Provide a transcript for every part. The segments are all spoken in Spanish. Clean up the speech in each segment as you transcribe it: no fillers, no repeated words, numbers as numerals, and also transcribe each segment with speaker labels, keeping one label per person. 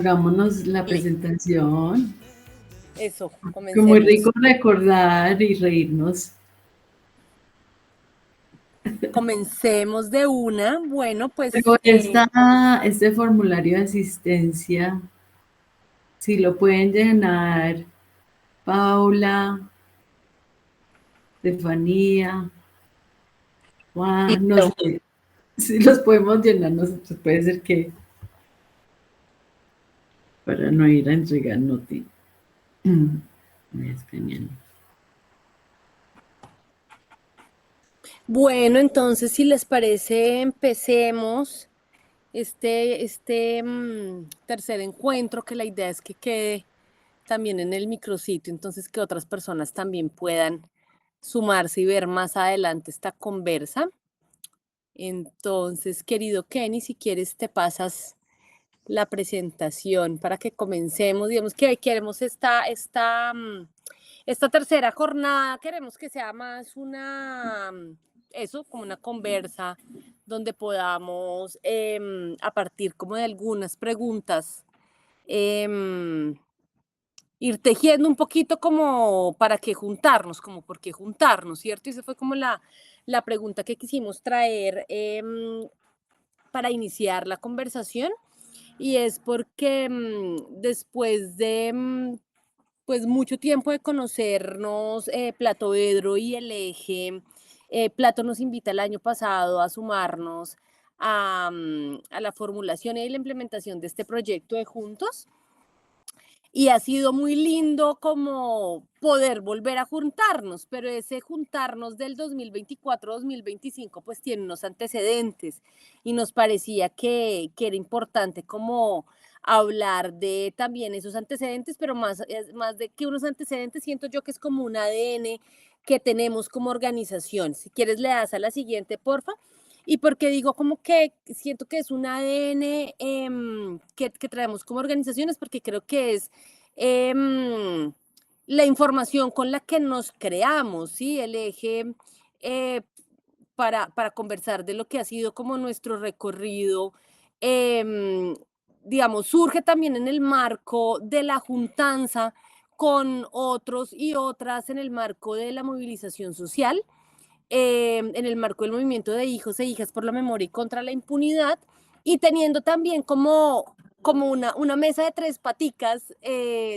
Speaker 1: Hagámonos la
Speaker 2: Listo.
Speaker 1: presentación.
Speaker 2: Eso,
Speaker 1: Fue muy rico
Speaker 2: comencemos.
Speaker 1: recordar y reírnos.
Speaker 2: Comencemos de una. Bueno,
Speaker 1: Pero
Speaker 2: pues
Speaker 1: este formulario de asistencia, si lo pueden llenar, Paula, Estefanía, Juan, no
Speaker 2: listo.
Speaker 1: sé, si los podemos llenar nosotros, puede ser que para no ir a entregar noti. Voy a escanear.
Speaker 2: Bueno, entonces, si les parece, empecemos tercer encuentro, que la idea es que quede también en el micrositio, entonces que otras personas también puedan sumarse y ver más adelante esta conversa. Entonces, querido Kenny, si quieres te pasas la presentación para que comencemos. Digamos que hoy queremos esta tercera jornada, queremos que sea más eso, como una conversa donde podamos, a partir como de algunas preguntas, em, ir tejiendo un poquito como para qué juntarnos, como por qué juntarnos, ¿cierto? Y esa fue como la pregunta que quisimos traer para iniciar la conversación. Y es porque después de pues mucho tiempo de conocernos, Platoedro y el eje, Plato nos invita el año pasado a sumarnos a la formulación y la implementación de este proyecto de Juntos. Y ha sido muy lindo como poder volver a juntarnos, pero ese juntarnos del 2024-2025 pues tiene unos antecedentes y nos parecía que era importante como hablar de también esos antecedentes, pero más de que unos antecedentes, siento yo que es como un ADN que tenemos como organización. Si quieres le das a la siguiente, porfa. Y porque digo como que siento que es un ADN que traemos como organizaciones, porque creo que es em, la información con la que nos creamos, ¿sí? El eje eh, para conversar de lo que ha sido como nuestro recorrido, em, digamos, surge también en el marco de la juntanza con otros y otras en el marco de la movilización social, en el marco del movimiento de hijos e hijas por la memoria y contra la impunidad, y teniendo también como una mesa de tres paticas,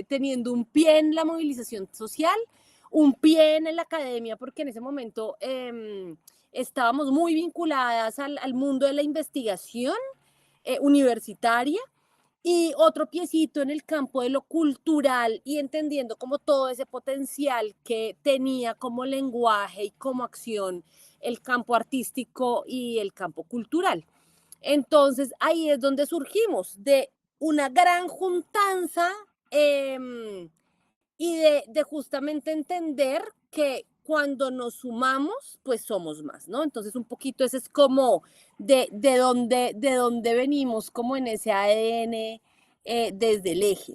Speaker 2: teniendo un pie en la movilización social, un pie en la academia, porque en ese momento estábamos muy vinculadas al mundo de la investigación universitaria, y otro piecito en el campo de lo cultural y entendiendo como todo ese potencial que tenía como lenguaje y como acción el campo artístico y el campo cultural. Entonces ahí es donde surgimos de una gran juntanza, y de justamente entender que cuando nos sumamos, pues somos más, ¿no? Entonces un poquito ese es como de dónde venimos, como en ese ADN, desde el eje.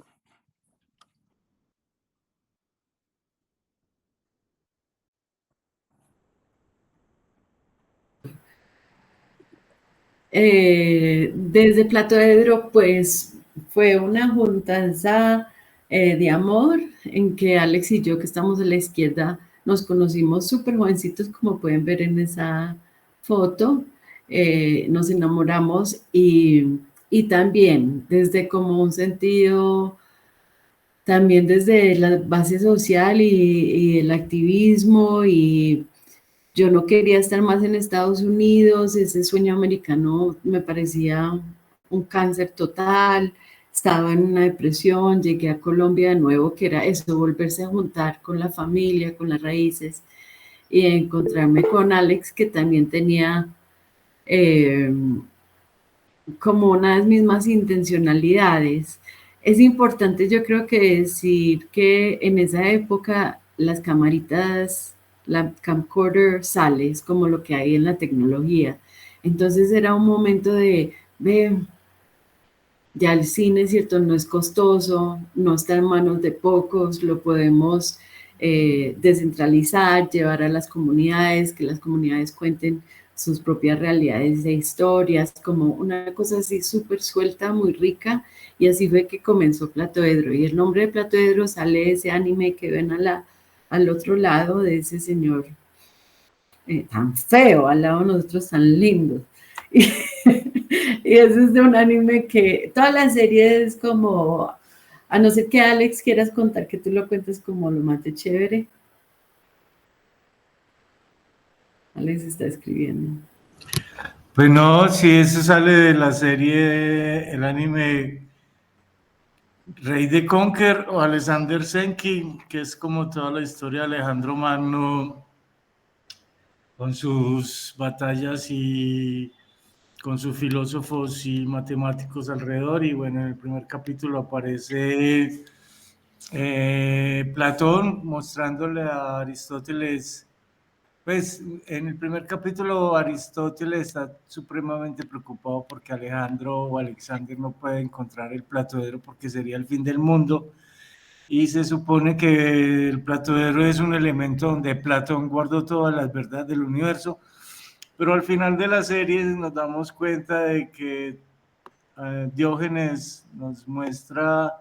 Speaker 1: Desde Platoedro, pues fue una juntanza de amor en que Alex y yo, que estamos a la izquierda, nos conocimos súper jovencitos, como pueden ver en esa foto. Nos enamoramos y también desde como un sentido, también desde la base social y el activismo, y yo no quería estar más en Estados Unidos, ese sueño americano me parecía un cáncer total, estaba en una depresión, llegué a Colombia de nuevo, que era eso, volverse a juntar con la familia, con las raíces, y encontrarme con Alex, que también tenía eh, como unas mismas intencionalidades. Es importante, yo creo que decir que en esa época las camaritas, la camcorder sale, es como lo que hay en la tecnología. Entonces era un momento de, ve, ya el cine, ¿cierto? No es costoso, no está en manos de pocos, lo podemos descentralizar, llevar a las comunidades, que las comunidades cuenten sus propias realidades de historias, como una cosa así súper suelta, muy rica, y así fue que comenzó Platoedro. Y el nombre de Platoedro sale de ese anime que ven al otro lado de ese señor tan feo, al lado de nosotros tan lindos. Y, y eso es de un anime que toda la serie es como, a no ser que Alex quieras contar, que tú lo cuentes como lo más de chévere. Alex está escribiendo.
Speaker 3: Pues no, si eso sale de la serie, el anime Rey de Conker o Alexander Senki, que es como toda la historia de Alejandro Magno con sus batallas y con sus filósofos y matemáticos alrededor. Y bueno, en el primer capítulo aparece Platón mostrándole a Aristóteles. Pues en el primer capítulo Aristóteles está supremamente preocupado porque Alejandro o Alexander no puede encontrar el Platoedro porque sería el fin del mundo, y se supone que el Platoedro es un elemento donde Platón guardó todas las verdades del universo, pero al final de la serie nos damos cuenta de que Diógenes nos muestra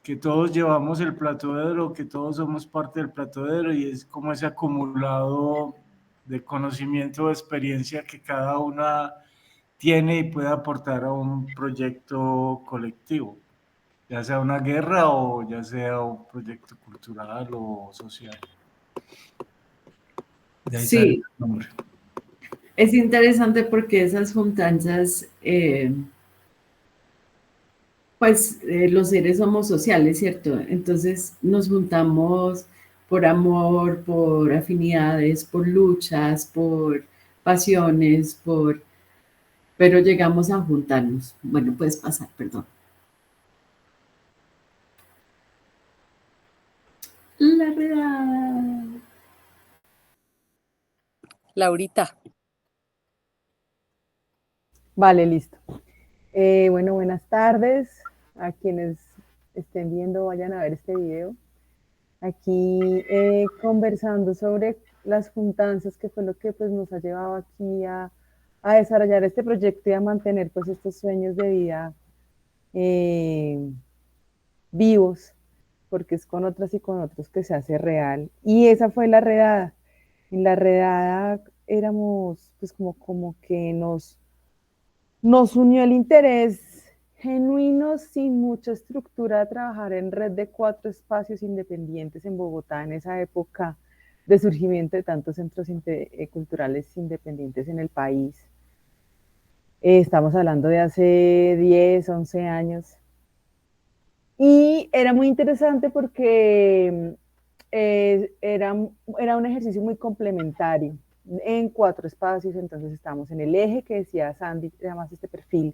Speaker 3: que todos llevamos el Platoedro, que todos somos parte del Platoedro, y es como ese acumulado de conocimiento, de experiencia que cada una tiene y puede aportar a un proyecto colectivo, ya sea una guerra o ya sea un proyecto cultural o social. De ahí sale el
Speaker 1: Sí,
Speaker 3: nombre.
Speaker 1: es interesante porque esas juntanzas, pues los seres somos sociales, ¿cierto? Entonces nos juntamos por amor, por afinidades, por luchas, por pasiones, pero llegamos a juntarnos. Bueno, puedes pasar, perdón. La redada.
Speaker 2: Laurita.
Speaker 4: Vale, listo. Bueno, buenas tardes a quienes estén viendo, vayan a ver este video. Aquí conversando sobre las juntanzas, que fue lo que pues, nos ha llevado aquí a desarrollar este proyecto y a mantener pues, estos sueños de vida vivos, porque es con otras y con otros que se hace real. Y esa fue la redada. En la redada éramos pues como que nos unió el interés genuino, sin mucha estructura, de trabajar en red de 4 espacios independientes en Bogotá en esa época de surgimiento de tantos centros culturales independientes en el país. Estamos hablando de hace 10, 11 años. Y era muy interesante porque era un ejercicio muy complementario en 4 espacios. Entonces estamos en el eje que decía Sandy, además este perfil,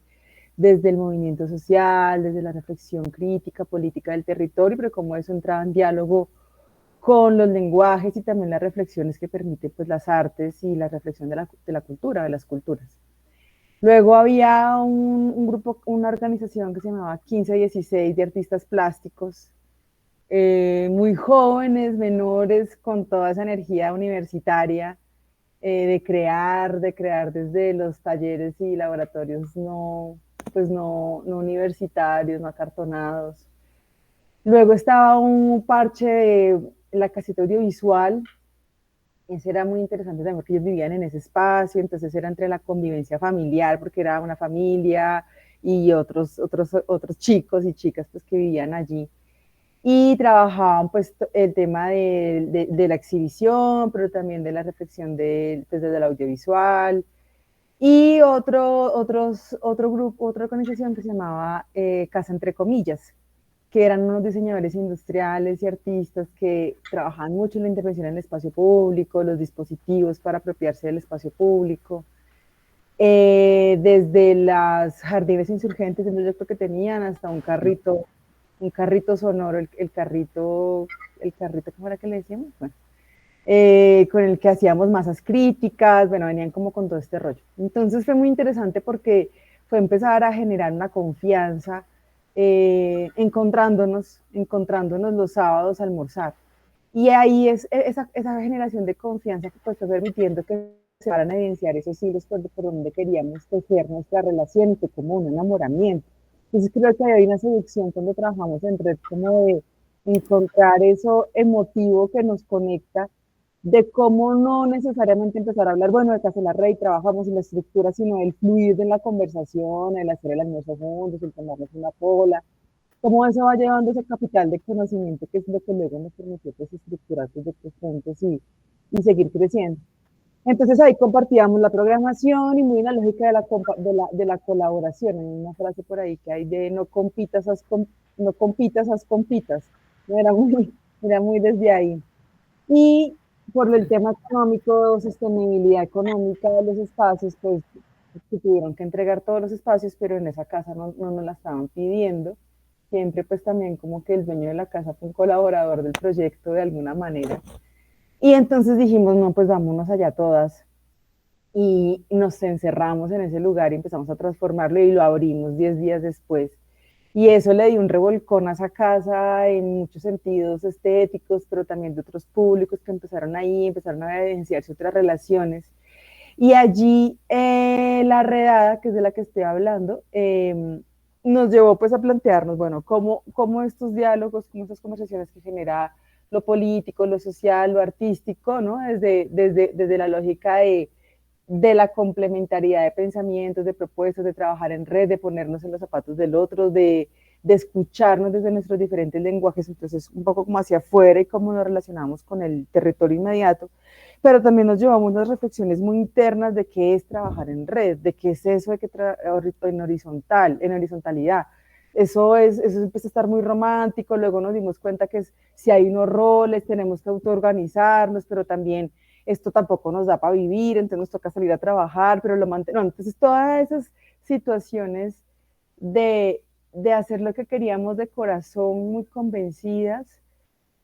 Speaker 4: desde el movimiento social, desde la reflexión crítica, política del territorio, pero como eso entraba en diálogo con los lenguajes y también las reflexiones que permiten pues, las artes y la reflexión de la cultura, de las culturas. Luego había un grupo, una organización que se llamaba 1516 de artistas plásticos, muy jóvenes, menores, con toda esa energía universitaria de crear desde los talleres y laboratorios pues no universitarios, no acartonados. Luego estaba un parche de la caseta audiovisual. Ese era muy interesante también porque ellos vivían en ese espacio, entonces era entre la convivencia familiar, porque era una familia y otros chicos y chicas pues, que vivían allí. Y trabajaban pues el tema de la exhibición, pero también de la reflexión pues, desde el audiovisual. Y otro grupo, otra organización que se llamaba Casa Entre Comillas, que eran unos diseñadores industriales y artistas que trabajaban mucho en la intervención en el espacio público, los dispositivos para apropiarse del espacio público, desde las jardines insurgentes, el proyecto que tenían, hasta un carrito sonoro, el carrito, ¿cómo era que le decíamos? Bueno, con el que hacíamos masas críticas, bueno, venían como con todo este rollo. Entonces fue muy interesante porque fue empezar a generar una confianza, encontrándonos los sábados a almorzar. Y ahí esa generación de confianza que pues, fue permitiendo que se van a evidenciar esos hilos por donde queríamos tejer nuestra relación, que como un enamoramiento. Entonces creo que hay una seducción cuando trabajamos en red, como de encontrar eso emotivo que nos conecta, de cómo no necesariamente empezar a hablar, bueno, de Casa la Rey, trabajamos en la estructura, sino el fluir de la conversación, el hacer el almuerzo juntos, el tomarnos una pola, cómo eso va llevando ese capital de conocimiento, que es lo que luego nos permitió pues, estructurar proyectos juntos y seguir creciendo. Entonces ahí compartíamos la programación y muy en la lógica de la colaboración. Hay una frase por ahí que hay de no compitas, no compitas, haz compitas. Era muy desde ahí. Y por el tema económico, sostenibilidad económica de los espacios, pues se tuvieron que entregar todos los espacios, pero en esa casa no nos la estaban pidiendo. Siempre pues también como que el dueño de la casa fue un colaborador del proyecto de alguna manera. Y entonces dijimos, no, pues vámonos allá todas. Y nos encerramos en ese lugar y empezamos a transformarlo y lo abrimos 10 días después. Y eso le dio un revolcón a esa casa en muchos sentidos estéticos, pero también de otros públicos que empezaron ahí, empezaron a evidenciarse otras relaciones. Y allí la redada, que es de la que estoy hablando, nos llevó pues a plantearnos, bueno, cómo estos diálogos, cómo estas conversaciones que genera lo político, lo social, lo artístico, ¿no? Desde la lógica de la complementariedad de pensamientos, de propuestas, de trabajar en red, de ponernos en los zapatos del otro, de escucharnos desde nuestros diferentes lenguajes, entonces un poco como hacia afuera y cómo nos relacionamos con el territorio inmediato, pero también nos llevamos unas reflexiones muy internas de qué es trabajar en red, de qué es eso de que en horizontalidad. Eso empieza a estar muy romántico, luego nos dimos cuenta que si hay unos roles, tenemos que autoorganizarnos, pero también esto tampoco nos da para vivir, entonces nos toca salir a trabajar, pero lo mantenemos. Entonces todas esas situaciones de hacer lo que queríamos de corazón, muy convencidas,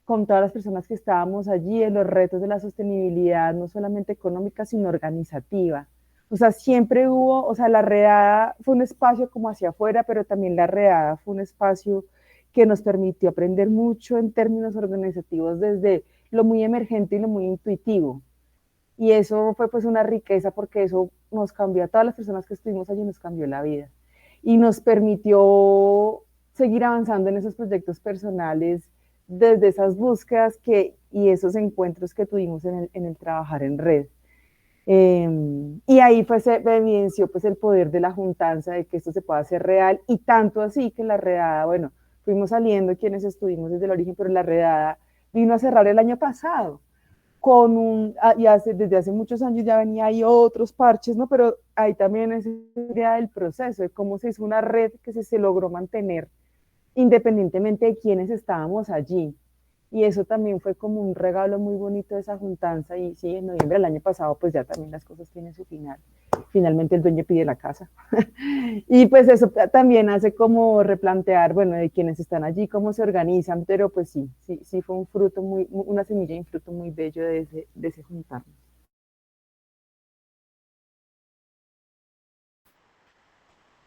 Speaker 4: con todas las personas que estábamos allí, en los retos de la sostenibilidad, no solamente económica, sino organizativa. O sea, siempre hubo, o sea, la redada fue un espacio como hacia afuera, pero también la redada fue un espacio que nos permitió aprender mucho en términos organizativos desde lo muy emergente y lo muy intuitivo. Y eso fue pues una riqueza porque eso nos cambió a todas las personas que estuvimos allí, nos cambió la vida. Y nos permitió seguir avanzando en esos proyectos personales desde esas búsquedas y esos encuentros que tuvimos en el trabajar en red. Y ahí pues se evidenció pues el poder de la juntanza, de que esto se pueda hacer real, y tanto así que la redada, bueno, fuimos saliendo quienes estuvimos desde el origen, pero la redada vino a cerrar el año pasado, desde hace muchos años ya venía ahí otros parches, ¿no? Pero ahí también es la idea del proceso, de cómo se hizo una red que se logró mantener independientemente de quienes estábamos allí. Y eso también fue como un regalo muy bonito de esa juntanza. Y sí, en noviembre del año pasado, pues ya también las cosas tienen su final. Finalmente el dueño pide la casa. Y pues eso también hace como replantear, bueno, de quienes están allí, cómo se organizan, pero pues sí fue un fruto una semilla y un fruto muy bello de ese juntarnos.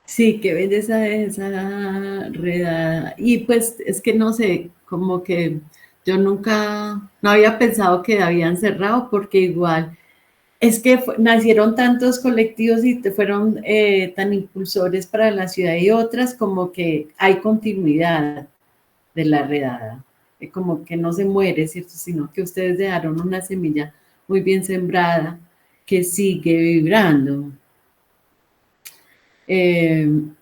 Speaker 1: Sí, qué belleza esa redada. Y pues es que no sé, como que yo nunca, no había pensado que habían cerrado porque igual es que nacieron tantos colectivos y fueron tan impulsores para la ciudad y otras, como que hay continuidad de la redada, como que no se muere, ¿cierto? Sino que ustedes dejaron una semilla muy bien sembrada que sigue vibrando. En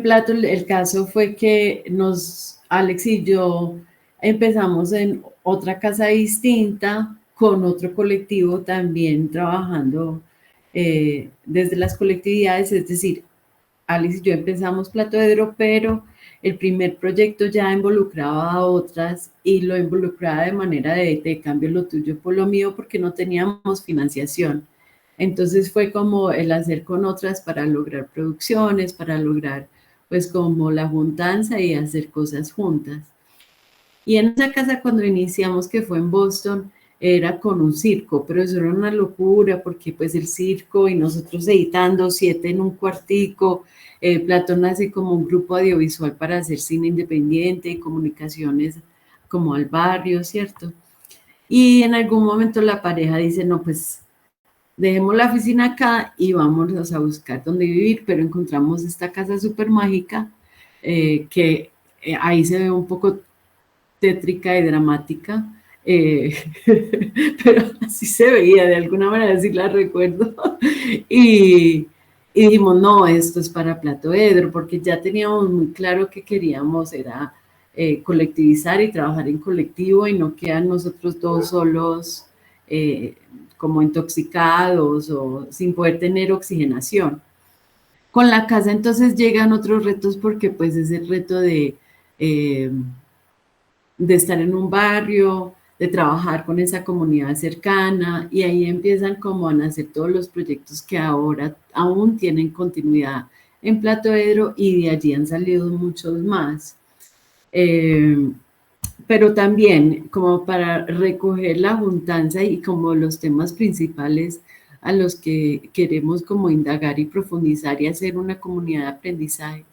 Speaker 1: Plato el caso fue que Alex y yo empezamos en otra casa distinta, con otro colectivo también trabajando desde las colectividades, es decir, Alex y yo empezamos Plato de Edro, pero el primer proyecto ya involucraba a otras y lo involucraba de manera de cambio lo tuyo por lo mío porque no teníamos financiación. Entonces fue como el hacer con otras para lograr producciones, para lograr pues como la juntanza y hacer cosas juntas. Y en esa casa cuando iniciamos, que fue en Boston, era con un circo, pero eso era una locura porque pues el circo y nosotros editando 7 en un cuartico, Platón hace como un grupo audiovisual para hacer cine independiente y comunicaciones como al barrio, ¿cierto? Y en algún momento la pareja dice, no, pues dejemos la oficina acá y vámonos a buscar dónde vivir, pero encontramos esta casa súper mágica que ahí se ve un poco tétrica y dramática, pero así se veía, de alguna manera sí la recuerdo, y dijimos, no, esto es para Platoedro, porque ya teníamos muy claro que queríamos era colectivizar y trabajar en colectivo y no quedar nosotros dos solos como intoxicados o sin poder tener oxigenación. Con la casa entonces llegan otros retos porque pues es el reto de estar en un barrio, de trabajar con esa comunidad cercana y ahí empiezan como a nacer todos los proyectos que ahora aún tienen continuidad en Platoedro y de allí han salido muchos más. Pero también como para recoger la juntanza y como los temas principales a los que queremos como indagar y profundizar y hacer una comunidad de aprendizaje,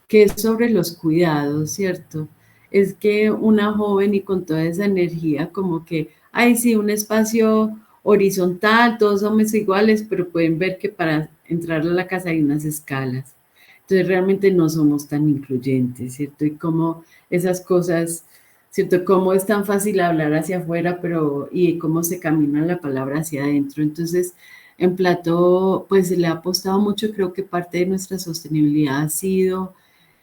Speaker 1: que es sobre los cuidados, ¿cierto? Es que una joven y con toda esa energía como que, ay, sí, un espacio horizontal, todos somos iguales, pero pueden ver que para entrar a la casa hay unas escalas. Entonces realmente no somos tan incluyentes, ¿cierto? Y como esas cosas, ¿cierto? Cómo es tan fácil hablar hacia afuera, pero y cómo se camina la palabra hacia adentro. Entonces, en Plató, pues se le ha apostado mucho, creo que parte de nuestra sostenibilidad ha sido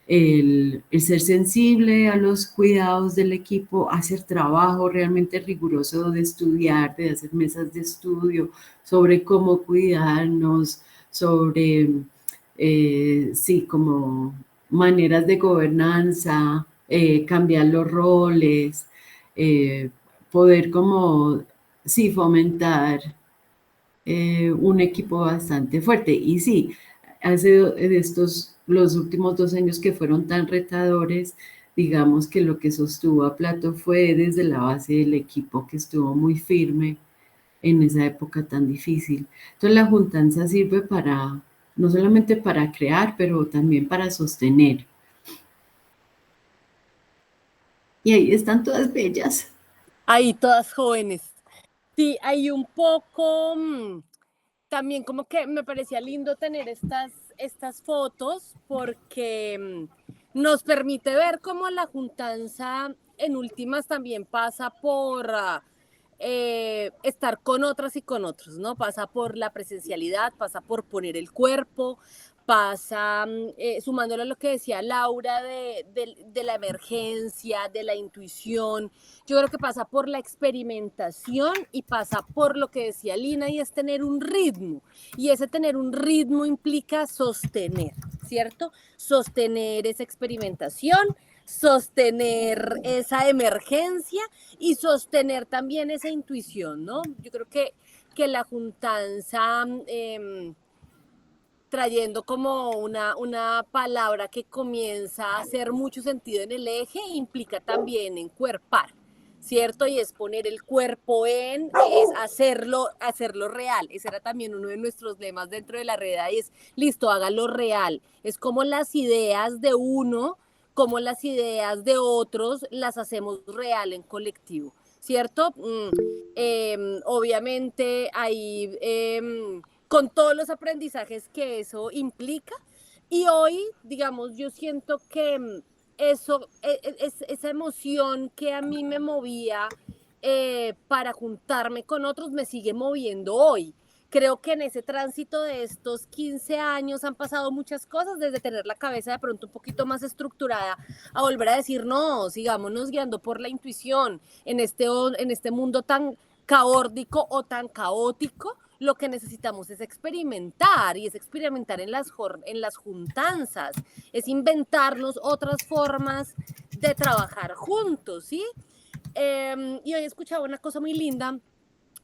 Speaker 1: el ser sensible a los cuidados del equipo, hacer trabajo realmente riguroso de estudiar, de hacer mesas de estudio sobre cómo cuidarnos, sobre, sí, como maneras de gobernanza, cambiar los roles, eh, poder como, sí, fomentar un equipo bastante fuerte. Y sí, hace de estos, los últimos 2 años que fueron tan retadores, digamos que lo que sostuvo a Plato fue desde la base del equipo que estuvo muy firme en esa época tan difícil. Entonces la juntanza sirve para, no solamente para crear, pero también para sostener. Y ahí están todas bellas.
Speaker 2: Ahí todas jóvenes. Sí, hay un poco, también como que me parecía lindo tener estas fotos porque nos permite ver cómo la juntanza en últimas también pasa por estar con otras y con otros, ¿no? Pasa por la presencialidad, pasa por poner el cuerpo, pasa, sumándolo a lo que decía Laura de la emergencia, de la intuición, yo creo que pasa por la experimentación y pasa por lo que decía Lina y es tener un ritmo. Y ese tener un ritmo implica sostener, ¿cierto? Sostener esa experimentación, sostener esa emergencia y sostener también esa intuición, ¿no? Yo creo que la juntanza, trayendo como una palabra que comienza a hacer mucho sentido en el eje, implica también encuerpar, ¿cierto? Y es poner el cuerpo es hacerlo real. Ese era también uno de nuestros lemas dentro de la red, y es, listo, hágalo real. Es como las ideas de uno, como las ideas de otros, las hacemos real en colectivo, ¿cierto? Obviamente hay... con todos los aprendizajes que eso implica. Y hoy, digamos, yo siento que eso, esa emoción que a mí me movía para juntarme con otros, me sigue moviendo hoy. Creo que en ese tránsito de estos 15 años han pasado muchas cosas, desde tener la cabeza de pronto un poquito más estructurada, a volver a decir, no, sigámonos guiando por la intuición en este mundo tan caórdico o tan caótico. Lo que necesitamos es experimentar, y es experimentar en las juntanzas, es inventarnos otras formas de trabajar juntos, ¿sí? Y hoy escuchaba una cosa muy linda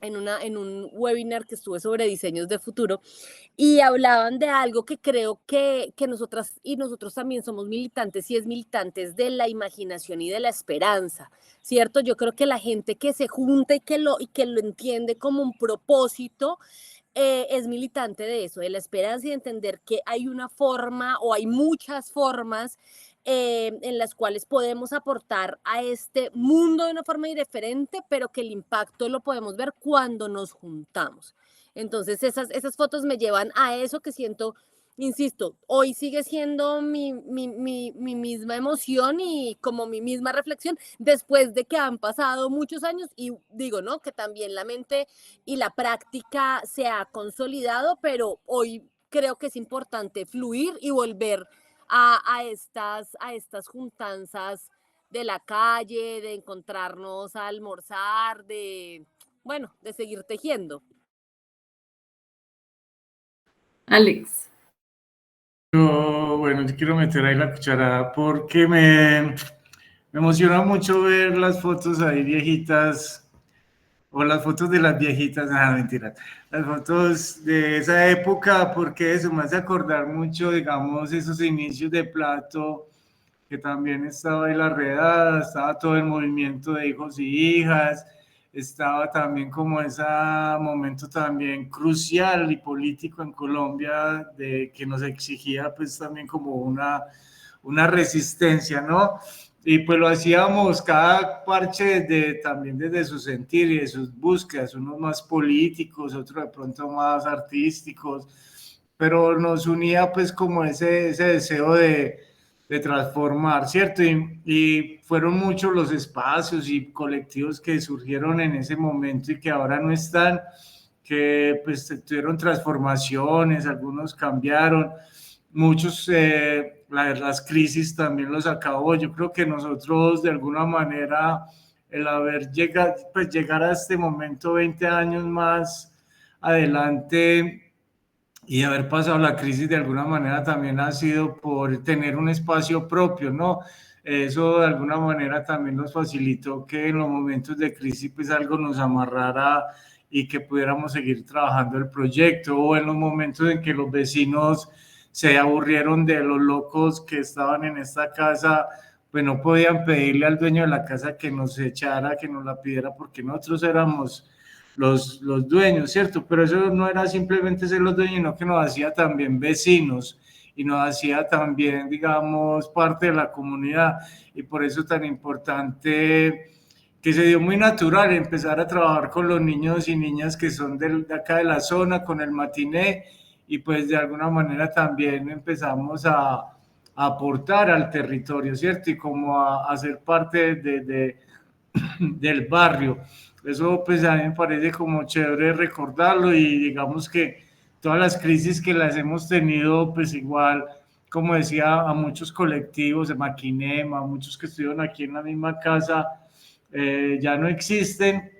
Speaker 2: en un webinar que estuve sobre diseños de futuro, y hablaban de algo que creo que nosotras y nosotros también somos militantes, y es militantes de la imaginación y de la esperanza, ¿cierto? Yo creo que la gente que se junta y que lo entiende como un propósito, es militante de eso, de la esperanza y de entender que hay una forma o hay muchas formas en las cuales podemos aportar a este mundo de una forma diferente, pero que el impacto lo podemos ver cuando nos juntamos. Entonces esas fotos me llevan a eso que siento, insisto, hoy sigue siendo mi misma emoción y como mi misma reflexión después de que han pasado muchos años y digo, ¿no? Que también la mente y la práctica se ha consolidado, pero hoy creo que es importante fluir y volver a estas juntanzas de la calle, de encontrarnos a almorzar, bueno, de seguir tejiendo.
Speaker 1: Alex.
Speaker 3: Bueno, yo quiero meter ahí la cucharada porque me emociona mucho ver las fotos ahí viejitas, o las fotos de las viejitas, nada, mentira, las fotos de esa época, porque eso me hace acordar mucho, digamos, esos inicios de Plato, que también estaba ahí la redada, estaba todo el movimiento de hijos y hijas, estaba también como ese momento también crucial y político en Colombia, de que nos exigía pues también como una resistencia, ¿no? Y pues lo hacíamos cada parche también desde su sentir y de sus búsquedas, unos más políticos, otros de pronto más artísticos, pero nos unía pues como ese deseo de transformar, ¿cierto? Y fueron muchos los espacios y colectivos que surgieron en ese momento y que ahora no están, que pues tuvieron transformaciones, algunos cambiaron, muchos, las crisis también los acabó. Yo creo que nosotros de alguna manera, el haber llegado, pues llegar a este momento 20 años más adelante y haber pasado la crisis de alguna manera también ha sido por tener un espacio propio, ¿no? Eso de alguna manera también nos facilitó que en los momentos de crisis pues algo nos amarrara y que pudiéramos seguir trabajando el proyecto, o en los momentos en que los vecinos se aburrieron de los locos que estaban en esta casa, pues no podían pedirle al dueño de la casa que nos echara, que nos la pidiera, porque nosotros éramos los dueños, ¿cierto? Pero eso no era simplemente ser los dueños, sino que nos hacía también vecinos y nos hacía también, digamos, parte de la comunidad. Y por eso tan importante que se dio muy natural empezar a trabajar con los niños y niñas que son de acá de la zona, con el matiné, y pues de alguna manera también empezamos a aportar al territorio, ¿cierto? Y como a ser parte del barrio. Eso pues a mí me parece como chévere recordarlo, y digamos que todas las crisis que las hemos tenido, pues igual, como decía, a muchos colectivos de Maquinema, muchos que estuvieron aquí en la misma casa, ya no existen,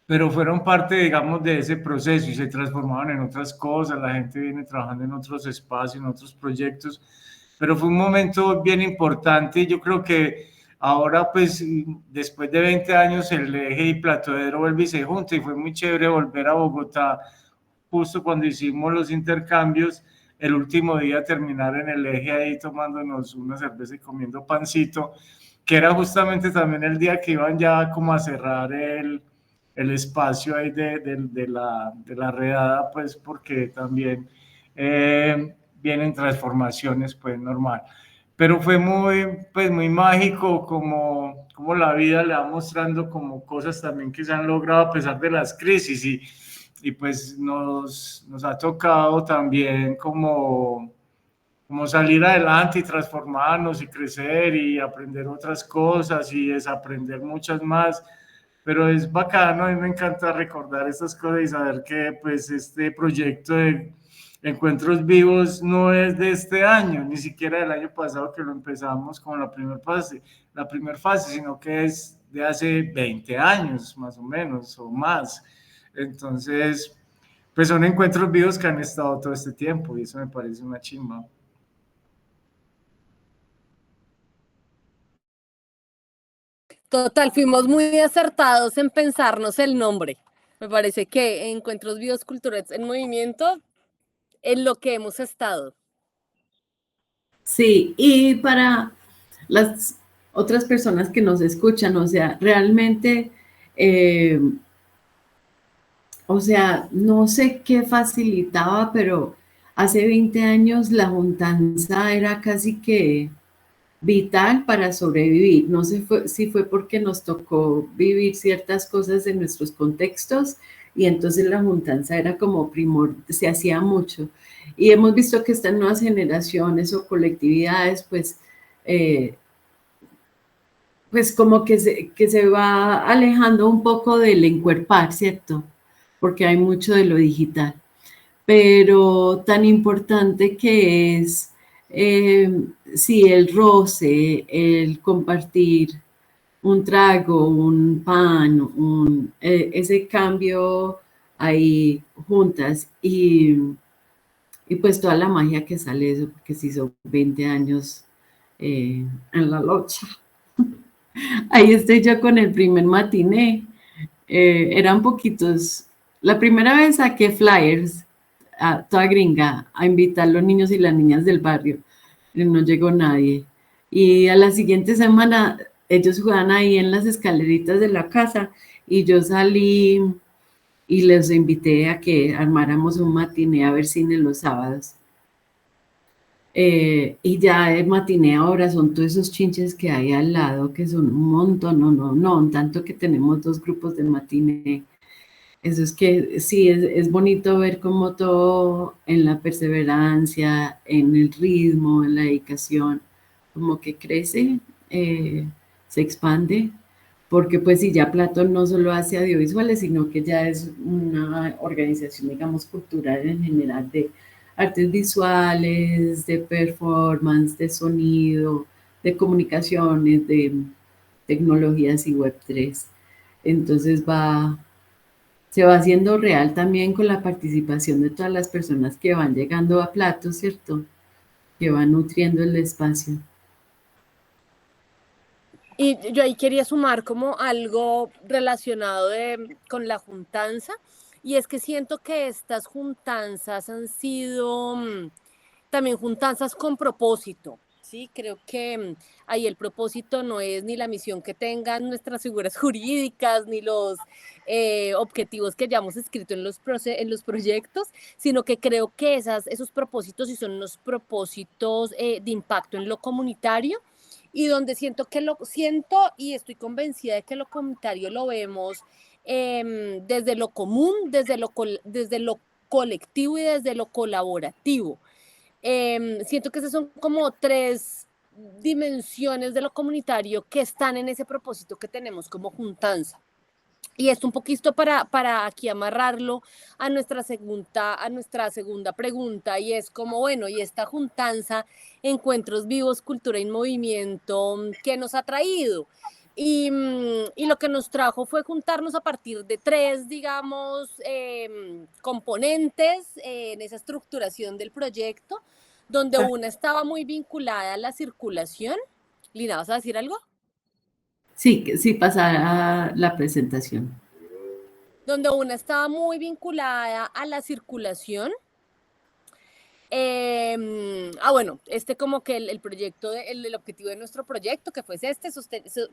Speaker 3: pero fueron parte, digamos, de ese proceso y se transformaron en otras cosas. La gente viene trabajando en otros espacios, en otros proyectos, pero fue un momento bien importante. Yo creo que ahora, pues, después de 20 años, el Eje y Platodero vuelve y se junta, y fue muy chévere volver a Bogotá justo cuando hicimos los intercambios, el último día terminar en el Eje ahí tomándonos una cerveza y comiendo pancito, que era justamente también el día que iban ya como a cerrar el espacio ahí de la redada, pues porque también vienen transformaciones, pues normal. Pero fue pues muy mágico como la vida le va mostrando como cosas también que se han logrado a pesar de las crisis, y pues nos ha tocado también como salir adelante y transformarnos y crecer y aprender otras cosas y desaprender muchas más. Pero es bacano, a mí me encanta recordar estas cosas y saber que pues este proyecto de Encuentros Vivos no es de este año, ni siquiera del año pasado que lo empezamos con la primera fase, sino que es de hace 20 años más o menos o más. Entonces, pues son encuentros vivos que han estado todo este tiempo y eso me parece una chimba.
Speaker 2: Total, fuimos muy acertados en pensarnos el nombre. Me parece que Encuentros Vivos Culturales en Movimiento, en lo que hemos estado.
Speaker 1: Sí, y para las otras personas que nos escuchan, o sea, realmente, o sea, no sé qué facilitaba, pero hace 20 años la juntanza era casi que vital para sobrevivir. No sé si fue porque nos tocó vivir ciertas cosas en nuestros contextos y entonces la juntanza era como se hacía mucho. Y hemos visto que estas nuevas generaciones o colectividades, pues como que se va alejando un poco del encuerpar, ¿cierto? Porque hay mucho de lo digital. Pero tan importante que es, sí, el roce, el compartir un trago, un pan, ese cambio ahí juntas y pues toda la magia que sale de eso, porque si son 20 años en la locha. Ahí estoy yo con el primer matiné. Eran poquitos. La primera vez saqué flyers a toda gringa a invitar a los niños y las niñas del barrio. Y no llegó nadie. Y a la siguiente semana ellos jugaban ahí en las escaleritas de la casa y yo salí y les invité a que armáramos un matiné a ver cine los sábados. Y ya el matiné ahora son todos esos chinches que hay al lado, que son un montón, no, tanto que tenemos 2 grupos de matiné. Eso es que sí, es bonito ver cómo todo en la perseverancia, en el ritmo, en la dedicación, como que crece, se expande, porque pues sí, ya Platón no solo hace audiovisuales, sino que ya es una organización, digamos, cultural en general de artes visuales, de performance, de sonido, de comunicaciones, de tecnologías y Web3. Entonces se va haciendo real también con la participación de todas las personas que van llegando a Plato, ¿cierto? Que van nutriendo el espacio.
Speaker 2: Y yo ahí quería sumar como algo relacionado con la juntanza, y es que siento que estas juntanzas han sido también juntanzas con propósito. Sí, creo que ahí el propósito no es ni la misión que tengan nuestras figuras jurídicas, ni los objetivos que hayamos escrito en los proyectos, sino que creo que esos propósitos sí son los propósitos de impacto en lo comunitario, y donde siento y estoy convencida de que lo comunitario lo vemos desde lo común, desde lo colectivo y desde lo colaborativo. Siento que esas son como 3 dimensiones de lo comunitario que están en ese propósito que tenemos como juntanza. Y esto un poquito para aquí amarrarlo a nuestra segunda pregunta, y es como, bueno, y esta juntanza, Encuentros Vivos, Cultura en Movimiento, ¿qué nos ha traído? Y lo que nos trajo fue juntarnos a partir de 3, digamos, componentes en esa estructuración del proyecto, donde una estaba muy vinculada a la circulación. Lina, ¿vas a decir algo?
Speaker 1: Sí, pasará la presentación.
Speaker 2: Donde una estaba muy vinculada a la circulación. Bueno, como que el proyecto, el objetivo de nuestro proyecto, que fue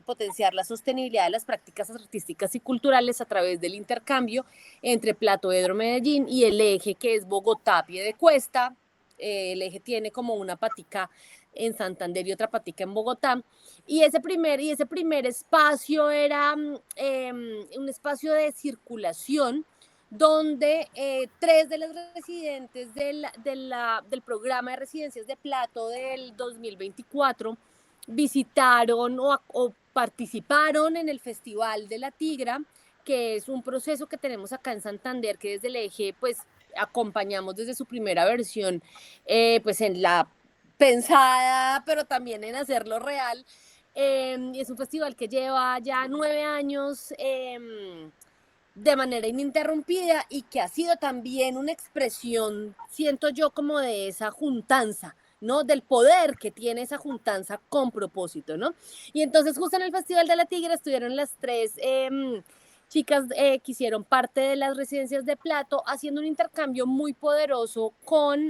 Speaker 2: potenciar la sostenibilidad de las prácticas artísticas y culturales a través del intercambio entre Platoedro Medellín y el eje que es Bogotá Piedecuesta. El eje tiene como una patica en Santander y otra patica en Bogotá. Y ese primer espacio era un espacio de circulación donde 3 de las residentes del programa de residencias de Plato del 2024 visitaron o participaron en el Festival de la Tigra, que es un proceso que tenemos acá en Santander, que desde el eje pues acompañamos desde su primera versión, pues en la pensada, pero también en hacerlo real. Es un festival que lleva ya 9 años de manera ininterrumpida, y que ha sido también una expresión, siento yo, como de esa juntanza, ¿no? Del poder que tiene esa juntanza con propósito, ¿no? Y entonces justo en el Festival de la Tigra estuvieron las 3 chicas que hicieron parte de las residencias de Plato, haciendo un intercambio muy poderoso con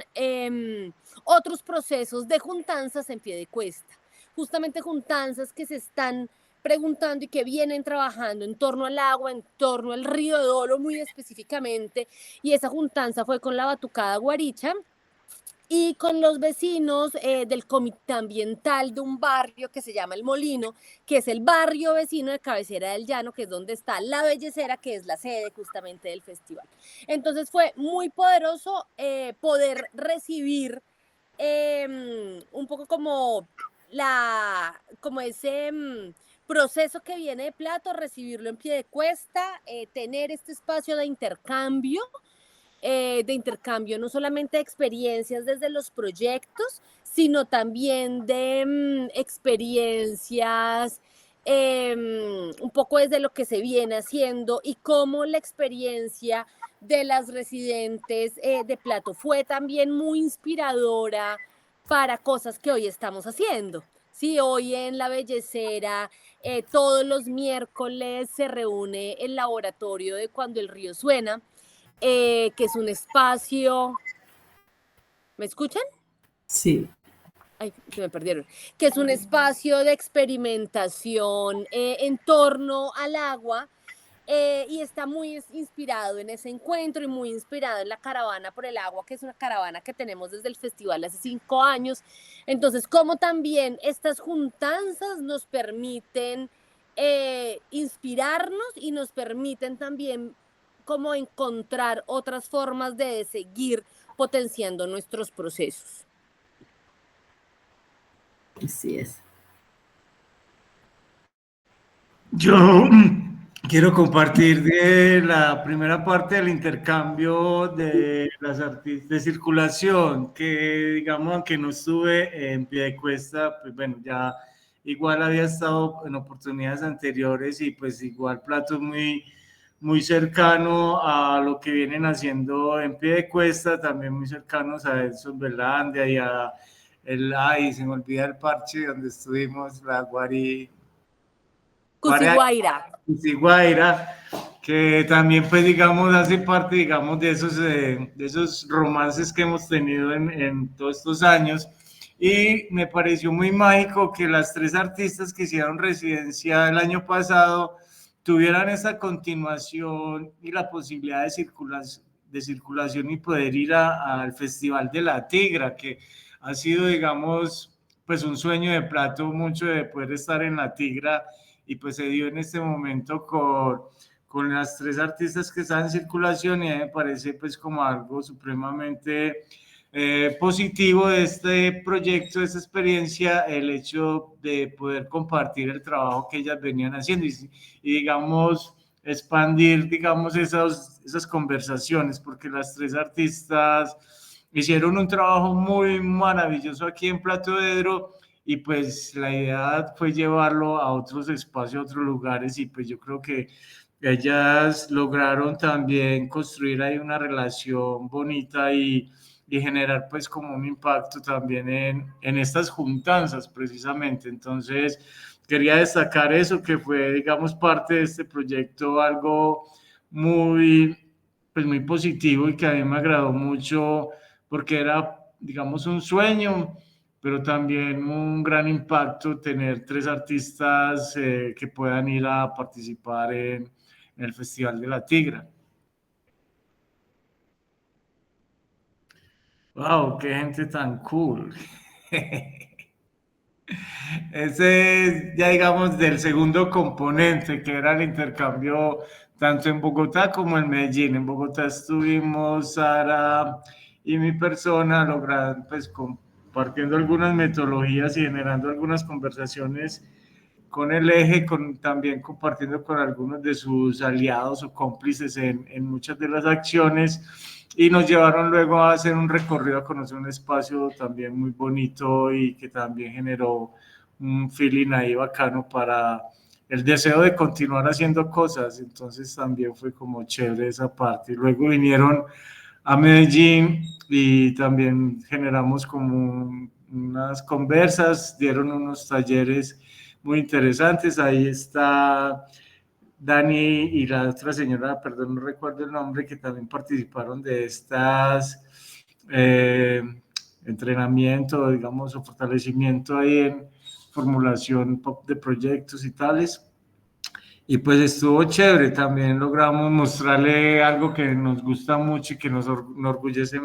Speaker 2: otros procesos de juntanzas en Piedecuesta. Justamente juntanzas que se están preguntando y que vienen trabajando en torno al agua, en torno al río Dolo muy específicamente, y esa juntanza fue con la Batucada Guaricha, y con los vecinos del comité ambiental de un barrio que se llama El Molino, que es el barrio vecino de Cabecera del Llano, que es donde está La Bellecera, que es la sede justamente del festival. Entonces fue muy poderoso poder recibir un poco como ese proceso que viene de Plato, recibirlo en Piedecuesta, tener este espacio de intercambio no solamente de experiencias desde los proyectos, sino también de experiencias un poco desde lo que se viene haciendo y cómo la experiencia de las residentes de Plato fue también muy inspiradora para cosas que hoy estamos haciendo. Sí, hoy en La Bellecera, todos los miércoles se reúne el laboratorio de Cuando el río suena, que es un espacio... ¿Me escuchan?
Speaker 1: Sí.
Speaker 2: Ay, se me perdieron. Que es un espacio de experimentación en torno al agua y está muy inspirado en ese encuentro y muy inspirado en la Caravana por el Agua, que es una caravana que tenemos desde el festival hace 5 años. Entonces, como también estas juntanzas nos permiten inspirarnos y nos permiten también como encontrar otras formas de seguir potenciando nuestros procesos.
Speaker 1: Así es.
Speaker 3: Yo quiero compartir de la primera parte del intercambio de las artistas de circulación, que digamos, aunque no estuve en Piedecuesta, pues bueno, ya igual había estado en oportunidades anteriores y pues igual Plato es muy cercano a lo que vienen haciendo en Piedecuesta, también muy cercanos a Edson Belandia y a se me olvida el parche donde estuvimos, la
Speaker 2: Cusiguaira.
Speaker 3: Cusiguaira, que también pues digamos hace parte digamos de esos romances que hemos tenido en todos estos años, y me pareció muy mágico que las 3 artistas que hicieron residencia el año pasado tuvieran esa continuación y la posibilidad de circulación y poder ir al Festival de la Tigra, que ha sido digamos pues un sueño de Plato mucho de poder estar en la Tigra, y pues se dio en este momento con las 3 artistas que están en circulación, y a mí me parece pues como algo supremamente positivo de este proyecto, de esta experiencia, el hecho de poder compartir el trabajo que ellas venían haciendo y digamos expandir digamos esas conversaciones, porque las 3 artistas hicieron un trabajo muy maravilloso aquí en Plato de Edro, y pues la idea fue llevarlo a otros espacios, a otros lugares, y pues yo creo que ellas lograron también construir ahí una relación bonita y generar pues como un impacto también en estas juntanzas precisamente. Entonces quería destacar eso, que fue digamos parte de este proyecto, algo muy pues muy positivo y que a mí me agradó mucho porque era digamos un sueño, pero también un gran impacto tener 3 artistas que puedan ir a participar en el Festival de la Tigra. ¡Wow! ¡Qué gente tan cool! Ese es ya digamos del segundo componente, que era el intercambio tanto en Bogotá como en Medellín. En Bogotá estuvimos Sara y mi persona logrando pues compartiendo algunas metodologías y generando algunas conversaciones con el eje, también compartiendo con algunos de sus aliados o cómplices en muchas de las acciones, y nos llevaron luego a hacer un recorrido, a conocer un espacio también muy bonito y que también generó un feeling ahí bacano para el deseo de continuar haciendo cosas. Entonces también fue como chévere esa parte. Y luego vinieron a Medellín y también generamos como unas conversas, dieron unos talleres muy interesantes. Ahí está Dani y la otra señora, perdón, no recuerdo el nombre, que también participaron de estas entrenamiento, digamos, o fortalecimiento ahí en formulación de proyectos y tales. Y pues estuvo chévere, también logramos mostrarle algo que nos gusta mucho y que nos enorgullece,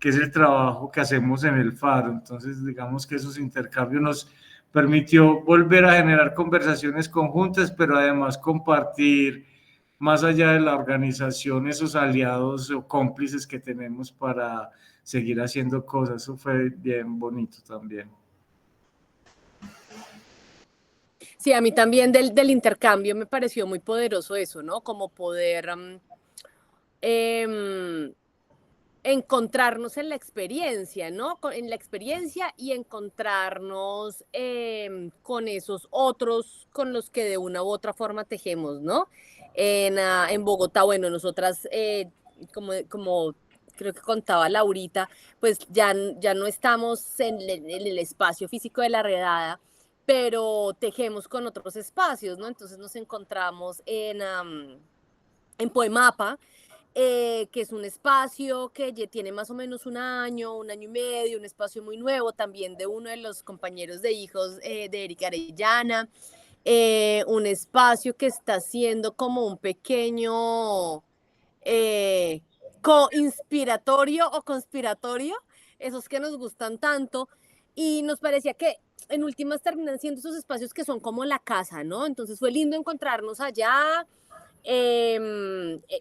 Speaker 3: que es el trabajo que hacemos en el Faro. Entonces, digamos que esos intercambios nos permitió volver a generar conversaciones conjuntas, pero además compartir más allá de la organización esos aliados o cómplices que tenemos para seguir haciendo cosas. Eso fue bien bonito también.
Speaker 2: Sí, a mí también del intercambio me pareció muy poderoso eso, ¿no? Como poder encontrarnos en la experiencia, ¿no? En la experiencia y encontrarnos con esos otros con los que de una u otra forma tejemos, ¿no? En Bogotá, bueno, nosotras, como creo que contaba Laurita, pues ya no estamos en el espacio físico de la redada, pero tejemos con otros espacios, ¿no? Entonces nos encontramos en Poemapa, que es un espacio que ya tiene más o menos un año y medio, un espacio muy nuevo, también de uno de los compañeros de hijos de Erika Arellana, un espacio que está siendo como un pequeño co-inspiratorio o conspiratorio, esos que nos gustan tanto, y nos parecía que en últimas terminan siendo esos espacios que son como la casa, ¿no? Entonces fue lindo encontrarnos allá,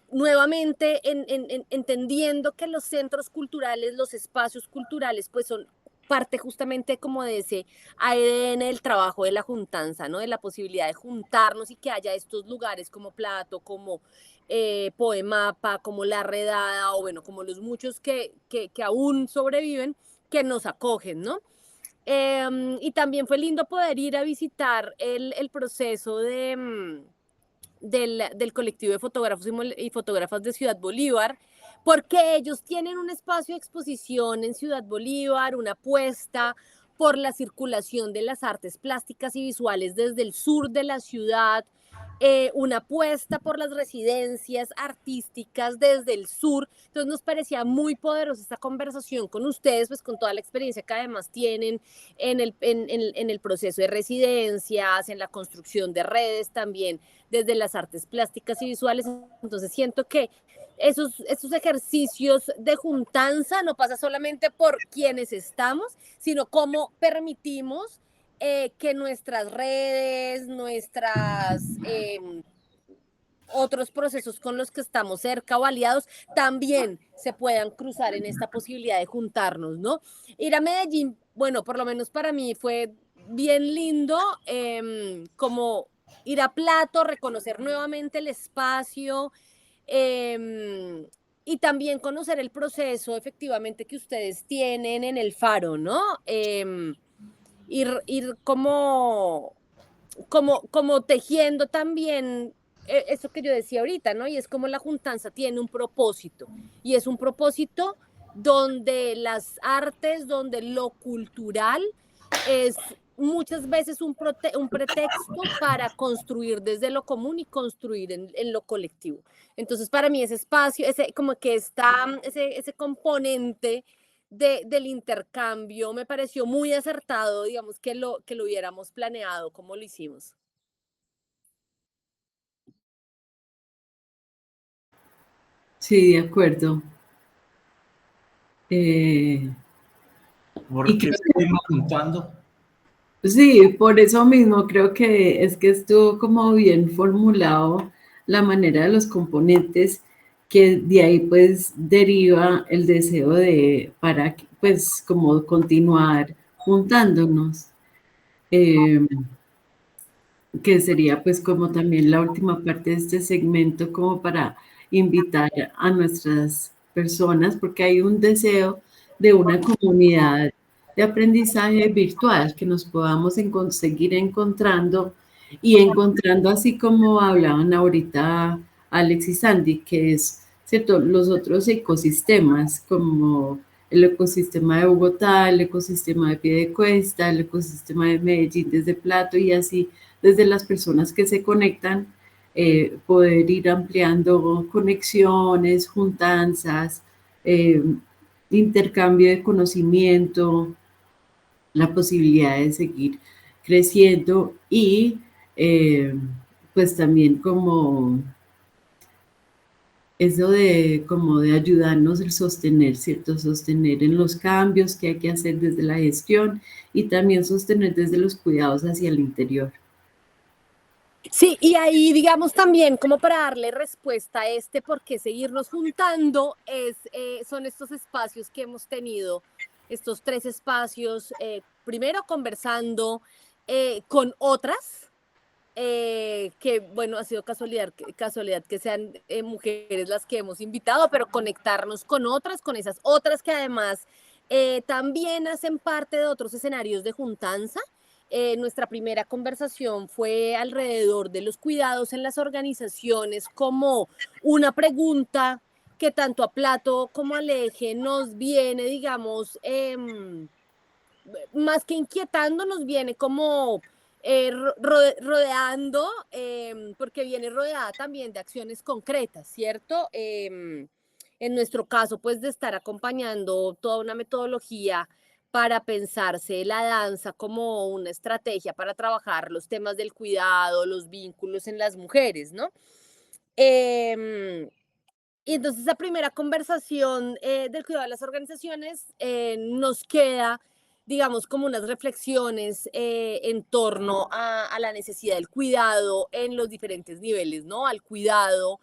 Speaker 2: nuevamente entendiendo que los centros culturales, los espacios culturales, pues son parte justamente como de ese ADN del trabajo de la juntanza, ¿no? De la posibilidad de juntarnos y que haya estos lugares como Plato, como Poemapa, como La Redada, o bueno, como los muchos que aún sobreviven, que nos acogen, ¿no? Y también fue lindo poder ir a visitar el proceso del colectivo de fotógrafos y fotógrafas de Ciudad Bolívar, porque ellos tienen un espacio de exposición en Ciudad Bolívar, una apuesta por la circulación de las artes plásticas y visuales desde el sur de la ciudad, una apuesta por las residencias artísticas desde el sur. Entonces nos parecía muy poderosa esta conversación con ustedes, pues con toda la experiencia que además tienen en el proceso de residencias, en la construcción de redes también, desde las artes plásticas y visuales. Entonces siento que esos ejercicios de juntanza no pasa solamente por quienes estamos, sino cómo permitimos que nuestras redes, otros procesos con los que estamos cerca o aliados también se puedan cruzar en esta posibilidad de juntarnos, ¿no? Ir a Medellín, bueno, por lo menos para mí fue bien lindo, como ir a Plato, reconocer nuevamente el espacio, y también conocer el proceso efectivamente que ustedes tienen en el Faro, ¿no? Ir como tejiendo también eso que yo decía ahorita, ¿no? Y es como la juntanza tiene un propósito, y es un propósito donde las artes, donde lo cultural es muchas veces un pretexto para construir desde lo común y construir en lo colectivo. Entonces, para mí ese espacio, como que está ese componente del intercambio me pareció muy acertado, digamos, que lo hubiéramos planeado como lo hicimos.
Speaker 1: Sí, de acuerdo.
Speaker 3: ¿Por
Speaker 1: Y
Speaker 3: qué
Speaker 1: creo
Speaker 3: seguimos juntando?
Speaker 1: Sí, por eso mismo creo que es que estuvo como bien formulado la manera de los componentes, que de ahí pues deriva el deseo para pues como continuar juntándonos, eh, que sería pues como también la última parte de este segmento, como para invitar a nuestras personas, porque hay un deseo de una comunidad de aprendizaje virtual, que nos podamos seguir encontrando y encontrando, así como hablaban ahorita Alex y Sandy, que es, ¿cierto?, los otros ecosistemas, como el ecosistema de Bogotá, el ecosistema de Piedecuesta, el ecosistema de Medellín desde Plato, y así desde las personas que se conectan, poder ir ampliando conexiones, juntanzas, intercambio de conocimiento, la posibilidad de seguir creciendo y pues también como eso de como de ayudarnos el sostener, ¿cierto? Sostener en los cambios que hay que hacer desde la gestión y también sostener desde los cuidados hacia el interior.
Speaker 2: Sí, y ahí digamos también como para darle respuesta a por qué seguirnos juntando son estos espacios que hemos tenido, estos 3 espacios, primero conversando con otras, que bueno, ha sido casualidad que sean mujeres las que hemos invitado, pero conectarnos con esas otras que además también hacen parte de otros escenarios de juntanza. Nuestra primera conversación fue alrededor de los cuidados en las organizaciones como una pregunta que tanto a Plato como al Eje nos viene, digamos, más que inquietando, nos viene como rodeando, porque viene rodeada también de acciones concretas, ¿cierto? En nuestro caso, pues de estar acompañando toda una metodología para pensarse la danza como una estrategia para trabajar los temas del cuidado, los vínculos en las mujeres, ¿no? Y entonces esa primera conversación del cuidado de las organizaciones nos queda, digamos, como unas reflexiones en torno a la necesidad del cuidado en los diferentes niveles, ¿no? Al cuidado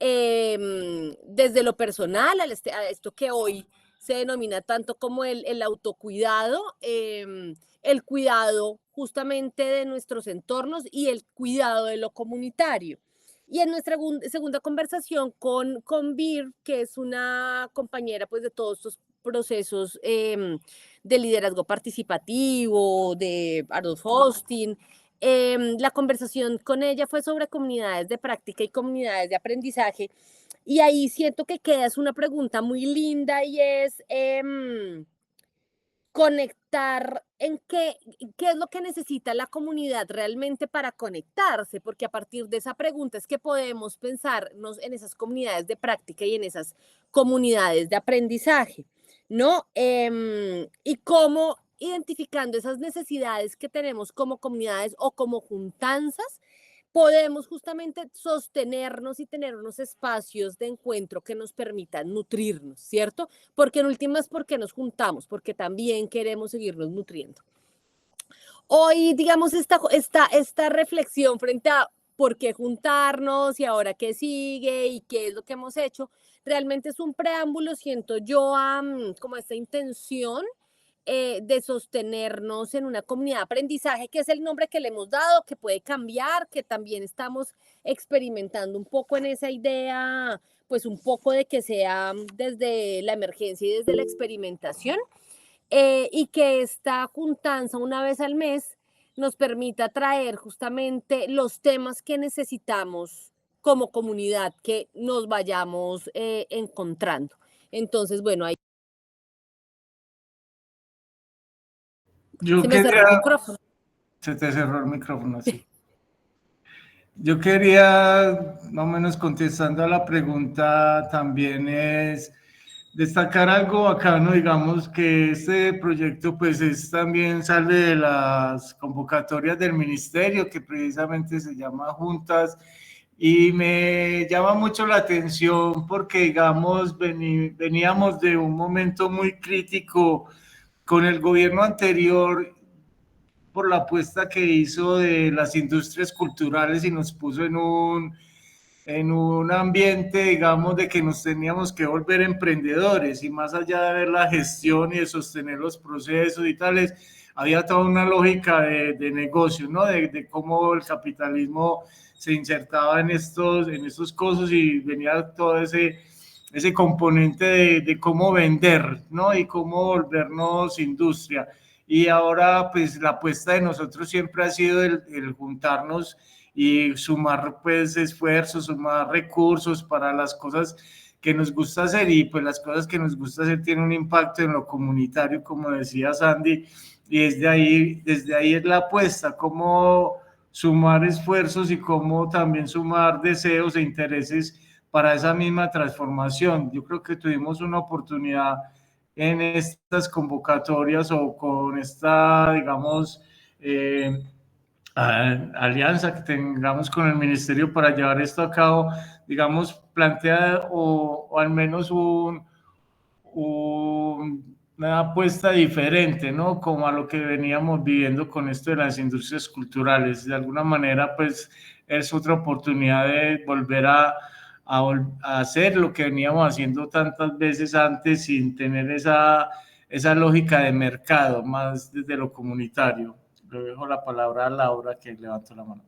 Speaker 2: desde lo personal, a esto que hoy se denomina tanto como el autocuidado, el cuidado justamente de nuestros entornos y el cuidado de lo comunitario. Y en nuestra segunda conversación con Vir, que es una compañera pues, de todos estos procesos de liderazgo participativo, de Adolf Hosting, la conversación con ella fue sobre comunidades de práctica y comunidades de aprendizaje. Y ahí siento que queda es una pregunta muy linda y es conectar en qué es lo que necesita la comunidad realmente para conectarse, porque a partir de esa pregunta es que podemos pensarnos en esas comunidades de práctica y en esas comunidades de aprendizaje, ¿no? Y cómo identificando esas necesidades que tenemos como comunidades o como juntanzas, podemos justamente sostenernos y tener unos espacios de encuentro que nos permitan nutrirnos, ¿cierto? Porque en últimas, porque nos juntamos, porque también queremos seguirnos nutriendo. Hoy, digamos, esta reflexión frente a por qué juntarnos y ahora qué sigue y qué es lo que hemos hecho, realmente es un preámbulo, siento yo, como esta intención de sostenernos en una comunidad de aprendizaje, que es el nombre que le hemos dado, que puede cambiar, que también estamos experimentando un poco en esa idea, pues un poco de que sea desde la emergencia y desde la experimentación, y que esta juntanza una vez al mes nos permita traer justamente los temas que necesitamos como comunidad, que nos vayamos encontrando. Entonces, bueno, ahí se me cerró el micrófono.
Speaker 3: Se te cerró el micrófono, sí. Yo quería, más o menos contestando a la pregunta, también es destacar algo bacano, digamos que este proyecto pues también sale de las convocatorias del ministerio, que precisamente se llama Juntas, y me llama mucho la atención porque, digamos, veníamos de un momento muy crítico con el gobierno anterior por la apuesta que hizo de las industrias culturales y nos puso en un ambiente, digamos, de que nos teníamos que volver emprendedores y más allá de ver la gestión y de sostener los procesos y tales, había toda una lógica de negocio, ¿no? De cómo el capitalismo se insertaba en estos cosas y venía todo ese componente de cómo vender, ¿no? Y cómo volvernos industria. Y ahora, pues, la apuesta de nosotros siempre ha sido el juntarnos y sumar, pues, esfuerzos, sumar recursos para las cosas que nos gusta hacer, y pues las cosas que nos gusta hacer tienen un impacto en lo comunitario, como decía Sandy, y desde ahí es la apuesta, cómo sumar esfuerzos y cómo también sumar deseos e intereses para esa misma transformación. Yo creo que tuvimos una oportunidad en estas convocatorias o con esta, digamos, alianza que tengamos con el ministerio para llevar esto a cabo, digamos, plantea o al menos una apuesta diferente, ¿no? Como a lo que veníamos viviendo con esto de las industrias culturales. De alguna manera, pues, es otra oportunidad de volver a hacer lo que veníamos haciendo tantas veces antes sin tener esa lógica de mercado, más desde lo comunitario. Le dejo la palabra a Laura, que levantó la mano.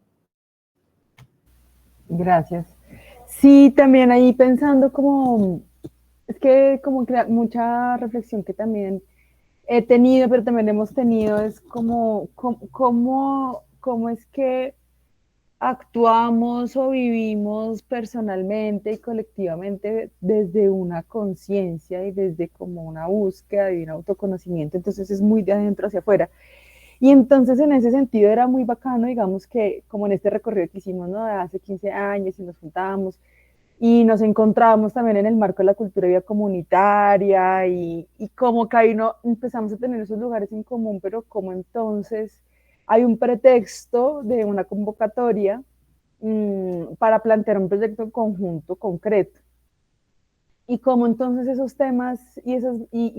Speaker 4: Gracias. Sí, también ahí pensando como, es que como mucha reflexión que también he tenido, pero también hemos tenido, es cómo es que actuamos o vivimos personalmente y colectivamente desde una conciencia y desde como una búsqueda y un autoconocimiento. Entonces es muy de adentro hacia afuera. Y entonces en ese sentido era muy bacano, digamos que como en este recorrido que hicimos, ¿no? De hace 15 años y nos juntábamos y nos encontramos también en el marco de la cultura vida comunitaria y como que ahí no, empezamos a tener esos lugares en común, pero como entonces hay un pretexto de una convocatoria para plantear un proyecto en conjunto concreto. Y como entonces esos temas y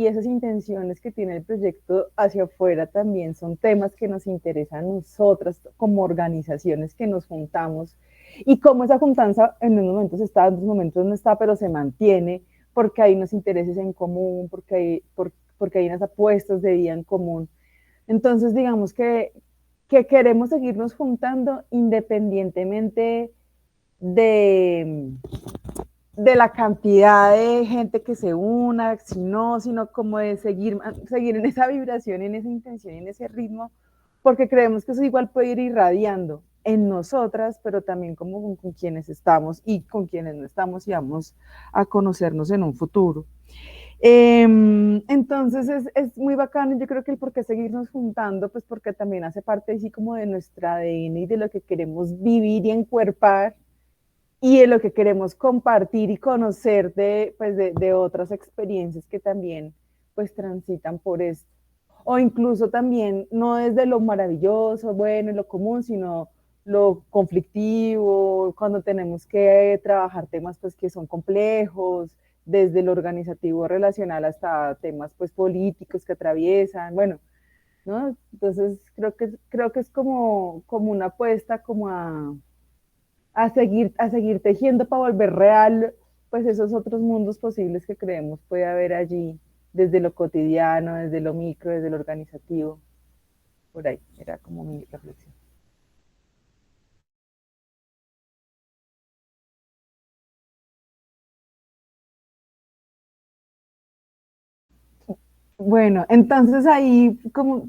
Speaker 4: esas intenciones que tiene el proyecto hacia afuera también son temas que nos interesan a nosotras como organizaciones que nos juntamos y cómo esa juntanza en unos momentos está, en otros momentos no está, pero se mantiene porque hay unos intereses en común, porque hay unas apuestas de vida en común. Entonces digamos que queremos seguirnos juntando independientemente de la cantidad de gente que se una, sino como de seguir en esa vibración, en esa intención, en ese ritmo, porque creemos que eso igual puede ir irradiando en nosotras, pero también como con quienes estamos y con quienes no estamos y vamos a conocernos en un futuro. Entonces es muy bacano, yo creo que el por qué seguirnos juntando, pues porque también hace parte así como de nuestra ADN y de lo que queremos vivir y encuerpar, y de lo que queremos compartir y conocer de otras experiencias que también pues transitan por esto. O incluso también no desde lo maravilloso, bueno y lo común, sino lo conflictivo, cuando tenemos que trabajar temas pues que son complejos, desde lo organizativo relacional hasta temas pues políticos que atraviesan, bueno, ¿no? Entonces creo que es como una apuesta como a seguir tejiendo para volver real, pues esos otros mundos posibles que creemos puede haber allí, desde lo cotidiano, desde lo micro, desde lo organizativo. Por ahí, era como mi reflexión. Bueno, entonces ahí,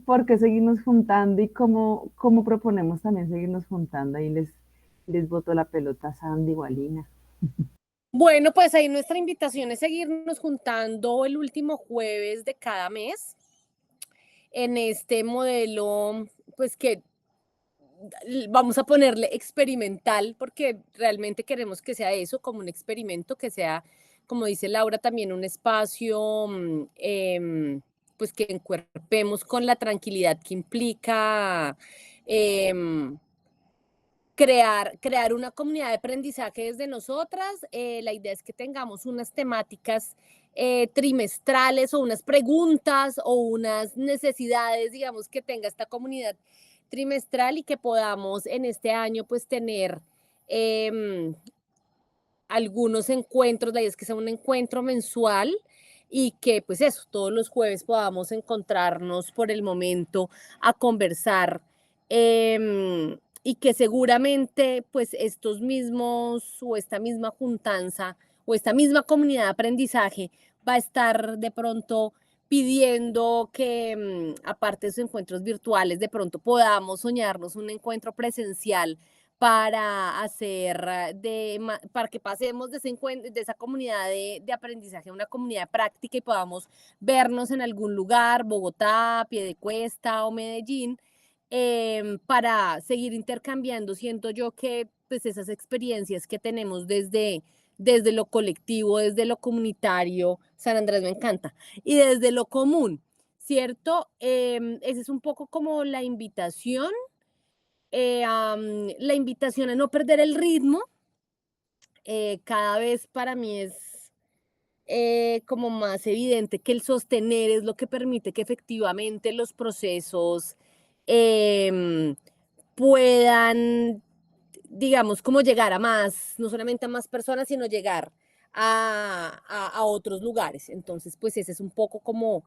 Speaker 4: ¿por qué seguirnos juntando y cómo proponemos también seguirnos juntando? Ahí les boto la pelota a Sandy o a Lina.
Speaker 2: Bueno, pues ahí nuestra invitación es seguirnos juntando el último jueves de cada mes en este modelo, pues que vamos a ponerle experimental, porque realmente queremos que sea eso, como un experimento, que sea, como dice Laura, también un espacio, pues que encuerpemos con la tranquilidad que implica crear una comunidad de aprendizaje desde nosotras. La idea es que tengamos unas temáticas trimestrales o unas preguntas o unas necesidades, digamos, que tenga esta comunidad trimestral y que podamos en este año pues tener algunos encuentros, la idea es que sea un encuentro mensual y que pues eso, todos los jueves podamos encontrarnos por el momento a conversar y que seguramente pues estos mismos o esta misma juntanza o esta misma comunidad de aprendizaje va a estar de pronto pidiendo que aparte de esos encuentros virtuales, de pronto podamos soñarnos un encuentro presencial para para que pasemos de esa comunidad de aprendizaje a una comunidad de práctica y podamos vernos en algún lugar, Bogotá, Piedecuesta o Medellín, para seguir intercambiando. Siento yo que pues esas experiencias que tenemos desde lo colectivo, desde lo comunitario, San Andrés me encanta, y desde lo común, ¿cierto? Esa es un poco como la invitación. La invitación a no perder el ritmo, cada vez para mí es como más evidente que el sostener es lo que permite que efectivamente los procesos em, puedan, digamos, como llegar a más, no solamente a más personas, sino llegar a otros lugares. Entonces, pues ese es un poco como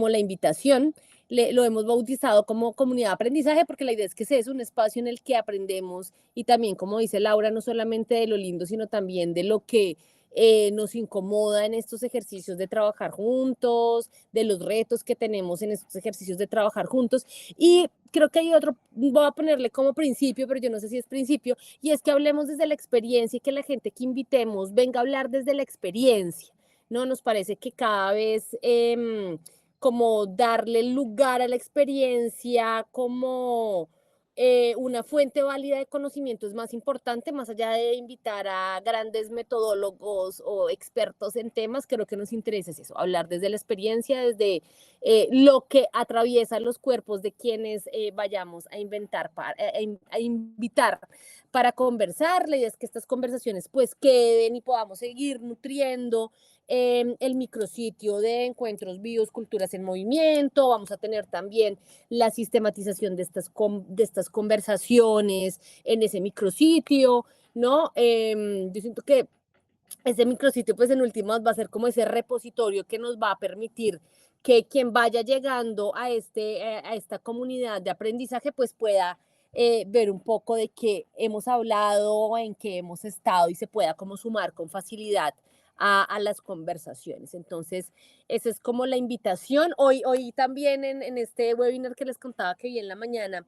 Speaker 2: la invitación. Lo hemos bautizado como comunidad de aprendizaje porque la idea es que ese es un espacio en el que aprendemos y también, como dice Laura, no solamente de lo lindo, sino también de lo que nos incomoda en estos ejercicios de trabajar juntos, de los retos que tenemos en estos ejercicios de trabajar juntos. Y creo que hay otro, voy a ponerle como principio, pero yo no sé si es principio, y es que hablemos desde la experiencia y que la gente que invitemos venga a hablar desde la experiencia, ¿no? Nos parece que cada vez como darle lugar a la experiencia como una fuente válida de conocimiento es más importante, más allá de invitar a grandes metodólogos o expertos en temas. Creo que nos interesa eso, hablar desde la experiencia, desde lo que atraviesa los cuerpos de quienes vayamos a invitar para conversar. La idea es que estas conversaciones pues queden y podamos seguir nutriendo el micrositio de Encuentros Vivos, Culturas en Movimiento. Vamos a tener también la sistematización de estas conversaciones en ese micrositio, ¿no? Yo siento que ese micrositio, pues en últimas va a ser como ese repositorio que nos va a permitir que quien vaya llegando a esta comunidad de aprendizaje, pues pueda ver un poco de qué hemos hablado, en qué hemos estado y se pueda como sumar con facilidad a las conversaciones. Entonces, esa es como la invitación. Hoy también en este webinar que les contaba que vi en la mañana,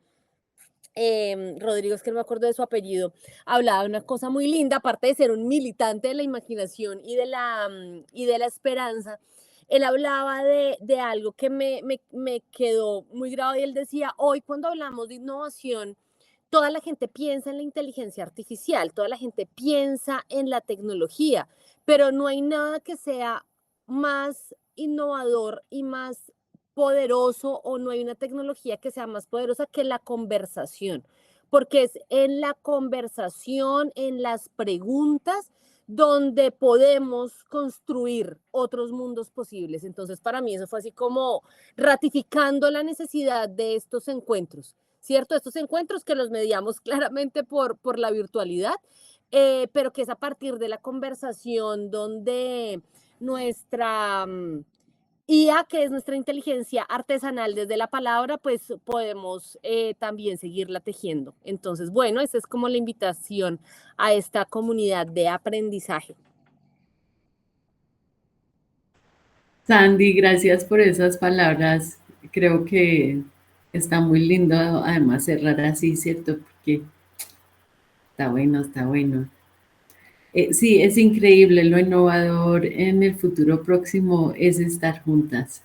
Speaker 2: Rodrigo, es que no me acuerdo de su apellido, hablaba de una cosa muy linda, aparte de ser un militante de la imaginación y de la esperanza. Él hablaba de algo que me quedó muy grabado y él decía, hoy cuando hablamos de innovación, toda la gente piensa en la inteligencia artificial, toda la gente piensa en la tecnología, pero no hay nada que sea más innovador y más poderoso, o no hay una tecnología que sea más poderosa que la conversación, porque es en la conversación, en las preguntas, donde podemos construir otros mundos posibles. Entonces, para mí eso fue así como ratificando la necesidad de estos encuentros, ¿cierto? Estos encuentros que los mediamos claramente por la virtualidad, pero que es a partir de la conversación donde nuestra IA, que es nuestra inteligencia artesanal desde la palabra, pues podemos también seguirla tejiendo. Entonces, bueno, esa es como la invitación a esta comunidad de aprendizaje.
Speaker 1: Sandy, gracias por esas palabras. Creo que está muy lindo además cerrar así, ¿cierto? Porque está bueno, está bueno. Sí, es increíble. Lo innovador en el futuro próximo es estar juntas.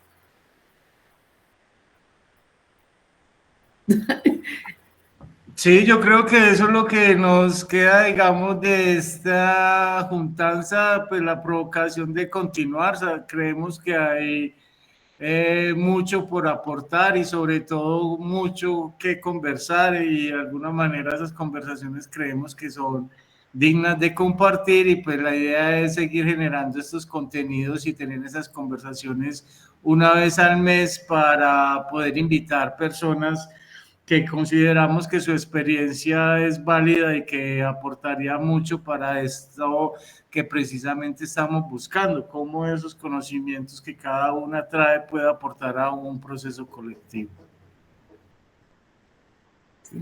Speaker 3: Sí, yo creo que eso es lo que nos queda, digamos, de esta juntanza, pues la provocación de continuar. O sea, creemos que hay mucho por aportar y sobre todo mucho que conversar, y de alguna manera esas conversaciones creemos que son dignas de compartir, y pues la idea es seguir generando estos contenidos y tener esas conversaciones una vez al mes para poder invitar personas que consideramos que su experiencia es válida y que aportaría mucho para esto que precisamente estamos buscando, cómo esos conocimientos que cada una trae puede aportar a un proceso colectivo.
Speaker 1: Sí.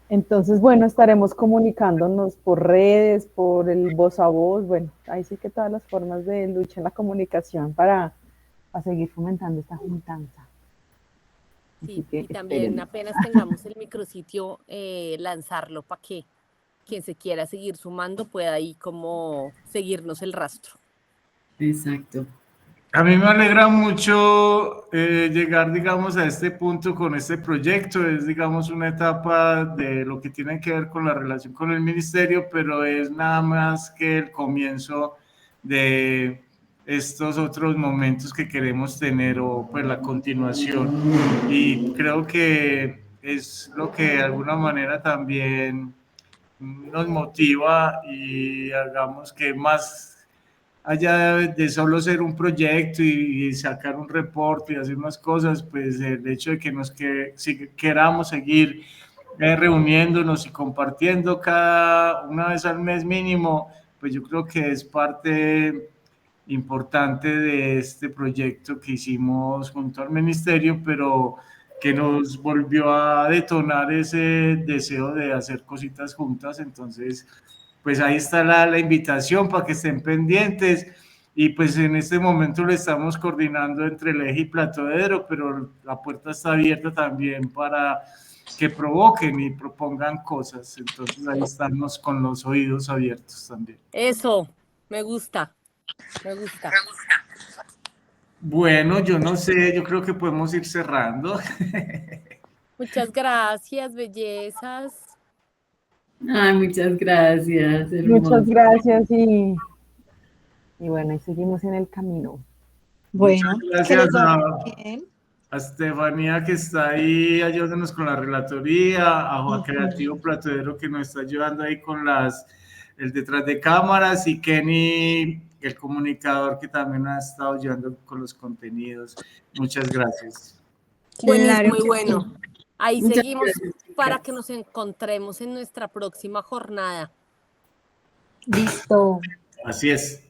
Speaker 4: Entonces, bueno, estaremos comunicándonos por redes, por el voz a voz, bueno, ahí sí que todas las formas de lucha en la comunicación para seguir fomentando esta juntanza.
Speaker 2: Sí, y también apenas tengamos el micrositio, lanzarlo para que quien se quiera seguir sumando pueda ahí como seguirnos el rastro.
Speaker 1: Exacto.
Speaker 3: A mí me alegra mucho llegar, digamos, a este punto con este proyecto. Es, digamos, una etapa de lo que tiene que ver con la relación con el ministerio, pero es nada más que el comienzo de estos otros momentos que queremos tener o pues la continuación. Y creo que es lo que de alguna manera también nos motiva y hagamos que más allá de solo ser un proyecto y sacar un reporte y hacer unas cosas, pues el hecho de que si queramos seguir reuniéndonos y compartiendo cada una vez al mes mínimo, pues yo creo que es parte importante de este proyecto que hicimos junto al ministerio, pero que nos volvió a detonar ese deseo de hacer cositas juntas. Entonces, pues ahí está la invitación para que estén pendientes. Y pues en este momento lo estamos coordinando entre el Eje y Plato de Edro, pero la puerta está abierta también para que provoquen y propongan cosas. Entonces ahí estamos con los oídos abiertos también.
Speaker 2: Eso, me gusta, me gusta.
Speaker 3: Bueno, yo no sé, yo creo que podemos ir cerrando.
Speaker 2: Muchas gracias, bellezas.
Speaker 1: Ay, muchas gracias,
Speaker 4: Muchas
Speaker 1: hermoso.
Speaker 4: gracias y bueno, y seguimos en el camino.
Speaker 5: Bueno,
Speaker 3: Muchas
Speaker 5: que les
Speaker 3: gracias
Speaker 5: vaya bien.
Speaker 3: a Estefanía que está ahí ayudándonos con la relatoría, a Juan Creativo Platodero que nos está ayudando ahí con el detrás de cámaras y Kenny, el comunicador que también ha estado ayudando con los contenidos. Muchas gracias.
Speaker 2: Buenísimo
Speaker 5: Claro
Speaker 2: y
Speaker 5: que
Speaker 2: bueno. Ahí
Speaker 1: Muchas
Speaker 2: seguimos
Speaker 1: gracias,
Speaker 2: para
Speaker 1: chicas.
Speaker 2: que nos encontremos en nuestra próxima jornada.
Speaker 5: Listo.
Speaker 3: Así es.